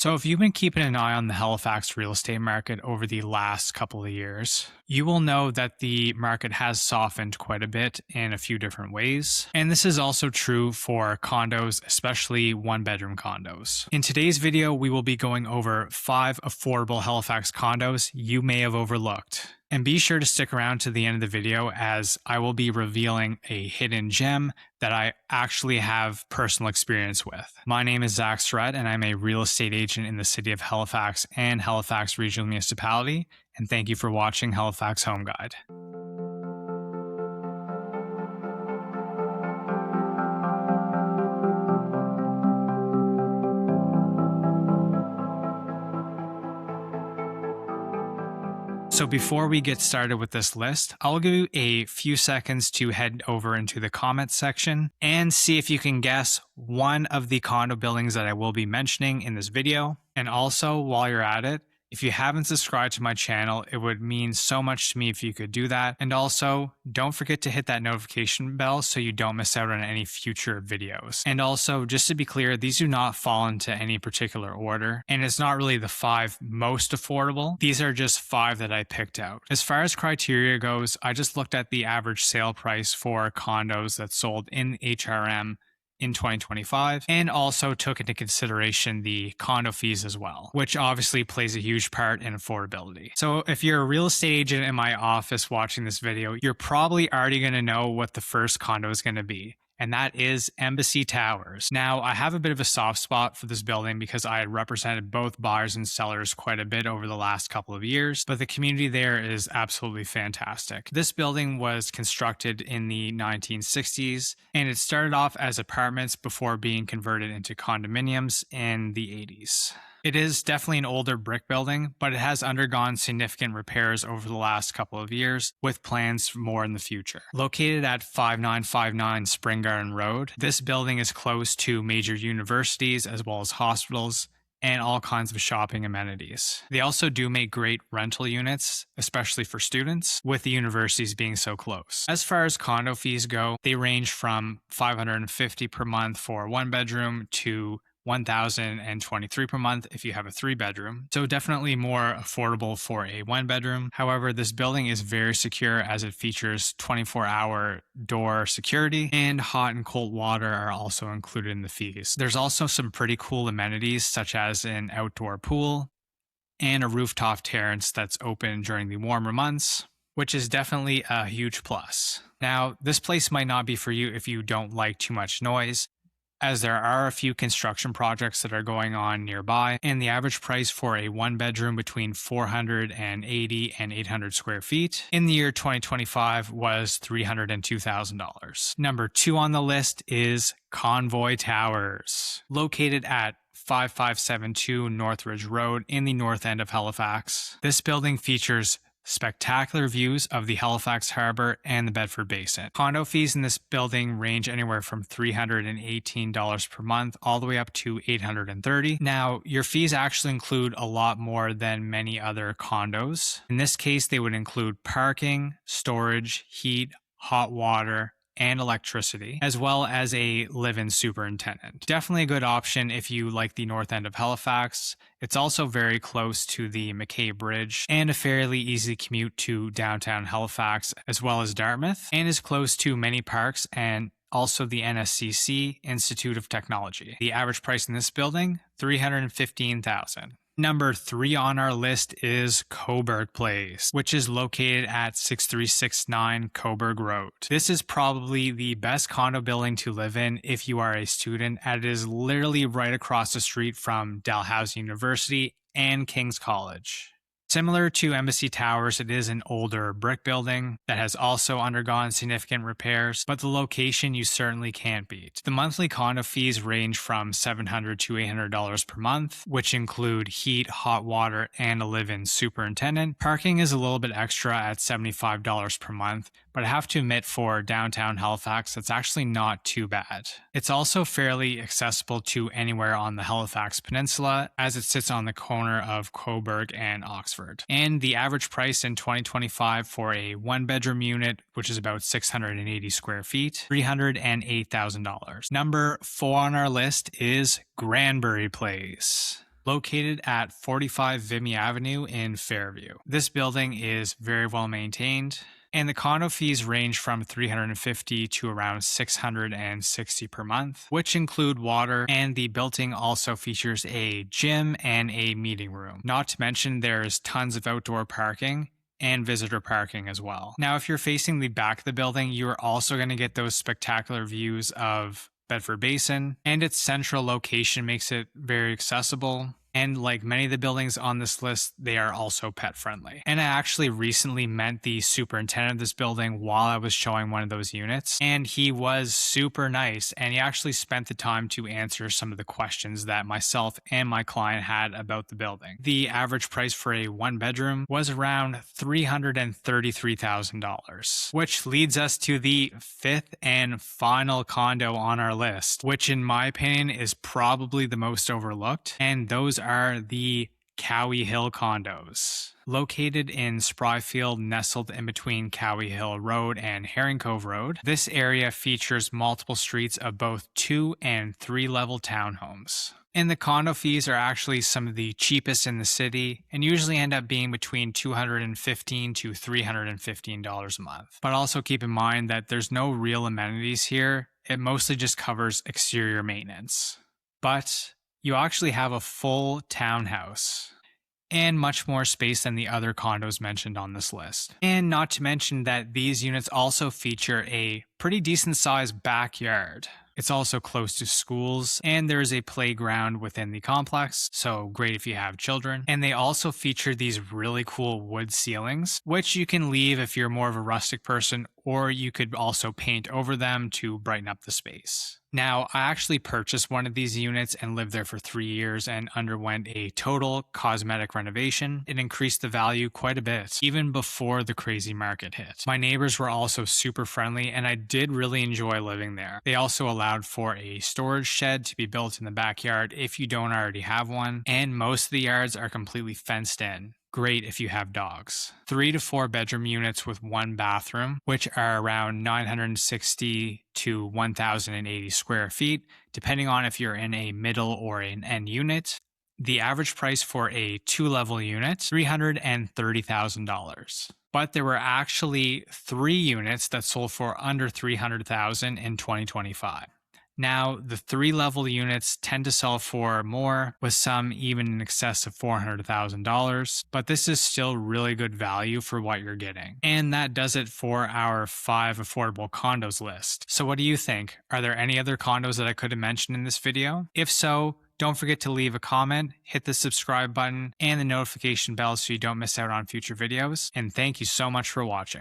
So, if you've been keeping an eye on the Halifax real estate market over the last couple of years, you will know that the market has softened quite a bit in a few different ways. And this is also true for condos, especially one-bedroom condos. In today's video, we will be going over 5 affordable Halifax condos you may have overlooked. And be sure to stick around to the end of the video as I will be revealing a hidden gem that I actually have personal experience with. My name is Zach Surette, and I'm a real estate agent in the city of Halifax and Halifax Regional Municipality. And thank you for watching Halifax Home Guide. So before we get started with this list, I'll give you a few seconds to head over into the comments section and see if you can guess one of the condo buildings that I will be mentioning in this video. And also, while you're at it, if you haven't subscribed to my channel, it would mean so much to me if you could do that. And also, don't forget to hit that notification bell so you don't miss out on any future videos. And also, just to be clear, these do not fall into any particular order. And it's not really the 5 most affordable. These are just 5 that I picked out. As far as criteria goes, I just looked at the average sale price for condos that sold in HRM in 2025, and also took into consideration the condo fees as well, which obviously plays a huge part in affordability. So if you're a real estate agent in my office watching this video, you're probably already going to know what the first condo is going to be. And that is Embassy Towers. Now, I have a bit of a soft spot for this building because I had represented both buyers and sellers quite a bit over the last couple of years, but the community there is absolutely fantastic. This building was constructed in the 1960s, and it started off as apartments before being converted into condominiums in the 80s. It is definitely an older brick building, but it has undergone significant repairs over the last couple of years, with plans for more in the future. Located at 5959 Spring Garden Road, this building is close to major universities as well as hospitals and all kinds of shopping amenities. They also do make great rental units, especially for students, with the universities being so close. As far as condo fees go, they range from $550 per month for one bedroom to $1,023 per month if you have a 3-bedroom. So definitely more affordable for a 1-bedroom. However, this building is very secure as it features 24-hour door security, and hot and cold water are also included in the fees. There's also some pretty cool amenities such as an outdoor pool and a rooftop terrace that's open during the warmer months, which is definitely a huge plus. Now, this place might not be for you if you don't like too much noise, as there are a few construction projects that are going on nearby, and the average price for a 1-bedroom between 480 and 800 square feet in the year 2025 was $302,000. Number 2 on the list is Convoy Towers, located at 5572 Northridge Road in the north end of Halifax. This building features spectacular views of the Halifax Harbor and the Bedford Basin. Condo fees in this building range anywhere from $318 per month all the way up to $830. Now, your fees actually include a lot more than many other condos. In this case, they would include parking, storage, heat, hot water, and electricity, as well as a live-in superintendent. Definitely a good option if you like the north end of Halifax. It's also very close to the McKay Bridge and a fairly easy commute to downtown Halifax as well as Dartmouth, and is close to many parks and also the NSCC Institute of Technology. The average price in this building, $315,000. Number 3 on our list is Coburg Place, which is located at 6369 Coburg Road. This is probably the best condo building to live in if you are a student, as it is literally right across the street from Dalhousie University and King's College. Similar to Embassy Towers, it is an older brick building that has also undergone significant repairs, but the location you certainly can't beat. The monthly condo fees range from $700 to $800 per month, which include heat, hot water, and a live-in superintendent. Parking is a little bit extra at $75 per month, but I have to admit for downtown Halifax, that's actually not too bad. It's also fairly accessible to anywhere on the Halifax Peninsula, as it sits on the corner of Coburg and Oxford. And the average price in 2025 for a 1-bedroom unit, which is about 680 square feet, $308,000. Number 4 on our list is Granbury Place. located at 45 Vimy Avenue in Fairview. This building is very well maintained, and the condo fees range from $350 to around $660 per month, which include water, and the building also features a gym and a meeting room. Not to mention there's tons of outdoor parking and visitor parking as well. Now, if you're facing the back of the building, you are also going to get those spectacular views of Bedford Basin, and its central location makes it very accessible. And like many of the buildings on this list, they are also pet friendly. And I actually recently met the superintendent of this building while I was showing one of those units, and he was super nice, and he actually spent the time to answer some of the questions that myself and my client had about the building. The average price for a one bedroom was around $333,000, which leads us to the fifth and final condo on our list, which in my opinion is probably the most overlooked, and those are the Cowie Hill condos. Located in Spryfield, nestled in between Cowie Hill Road and Herring Cove Road, this area features multiple streets of both 2 and 3 level townhomes. And the condo fees are actually some of the cheapest in the city and usually end up being between $215 to $315 a month. But also keep in mind that there's no real amenities here. It mostly just covers exterior maintenance. But you actually have a full townhouse and much more space than the other condos mentioned on this list. And not to mention that these units also feature a pretty decent sized backyard. It's also close to schools, and there is a playground within the complex, so great if you have children. And they also feature these really cool wood ceilings, which you can leave if you're more of a rustic person, or you could also paint over them to brighten up the space. Now, I actually purchased one of these units and lived there for 3 years and underwent a total cosmetic renovation. It increased the value quite a bit, even before the crazy market hit. My neighbors were also super friendly, and I did really enjoy living there. They also allowed for a storage shed to be built in the backyard if you don't already have one, and most of the yards are completely fenced in. Great if you have dogs. 3 to 4 bedroom units with 1 bathroom, which are around 960 to 1,080 square feet, depending on if you're in a middle or an end unit. The average price for a 2-level unit, $330,000. But there were actually 3 units that sold for under $300,000 in 2025. Now, the 3-level units tend to sell for more, with some even in excess of $400,000, but this is still really good value for what you're getting. And that does it for our 5 affordable condos list. So what do you think? Are there any other condos that I could have mentioned in this video? If so, don't forget to leave a comment, hit the subscribe button, and the notification bell so you don't miss out on future videos. And thank you so much for watching.